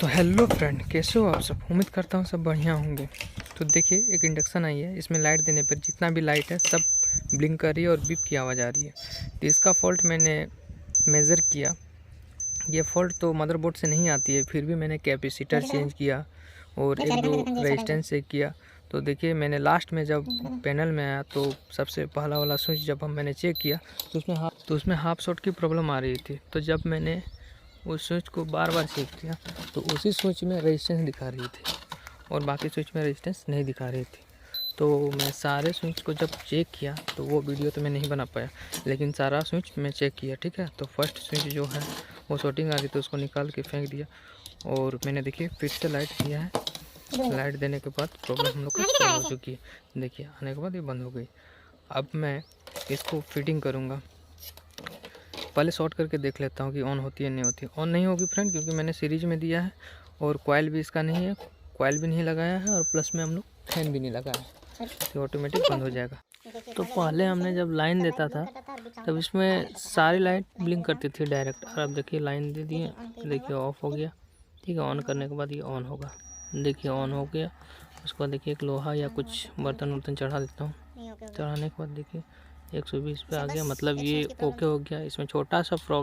तो hello friend, कैसे हो आप सब। उम्मीद करता हूँ सब बढ़िया होंगे। तो देखिए, एक इंडक्शन आई है। इसमें लाइट देने पर जितना भी लाइट है सब ब्लिंक कर रही है और बीप की आवाज़ आ रही है। तो इसका फॉल्ट मैंने मेज़र किया। ये फॉल्ट तो मदरबोर्ड से नहीं आती है, फिर भी मैंने कैपेसिटर चेंज किया और एक दो रेजिस्टेंस चेक किया। तो देखिए, मैंने लास्ट में जब पैनल में आया तो सबसे पहला वाला स्विच जब मैंने चेक किया तो उसमें हाफ शॉट की प्रॉब्लम आ रही थी। तो जब मैंने उस स्विच को बार बार चेक किया तो उसी स्विच में रेजिस्टेंस दिखा रही थी और बाकी स्विच में रेजिस्टेंस नहीं दिखा रही थी। तो मैं सारे स्विच को जब चेक किया तो वो वीडियो तो मैं नहीं बना पाया, लेकिन सारा स्विच मैं चेक किया। ठीक है, तो फर्स्ट स्विच जो है वो शॉर्टिंग आ रही थी, उसको निकाल के फेंक दिया और मैंने देखिए फिर से लाइट दिया है। लाइट देने के बाद प्रॉब्लम हम लोग का सॉल्व हो चुकी है। देखिए, आने के बाद ये बंद हो गई। अब मैं इसको फिटिंग करूँगा। पहले शॉर्ट करके देख लेता हूँ कि ऑन होती है नहीं होती। ऑन नहीं होगी फ्रेंड, क्योंकि मैंने सीरीज में दिया है और कॉइल भी इसका नहीं है, कॉइल भी नहीं लगाया है और प्लस में हम लोग फैन भी नहीं लगाया है, तो ऑटोमेटिक बंद हो जाएगा। तो पहले हमने जब लाइन देता था तब इसमें सारी लाइट ब्लिंक करती थी डायरेक्ट, और अब देखिए लाइन दे दिए, देखिए ऑफ हो गया। ठीक है, ऑन करने के बाद ये ऑन होगा। देखिए ऑन हो गया। उसके बाद देखिए एक लोहा या कुछ बर्तन वर्तन चढ़ा देता हूँ। चढ़ाने के बाद देखिए 120 पे आ गया, मतलब ये ओके हो गया। इसमें छोटा सा प्रॉब्लम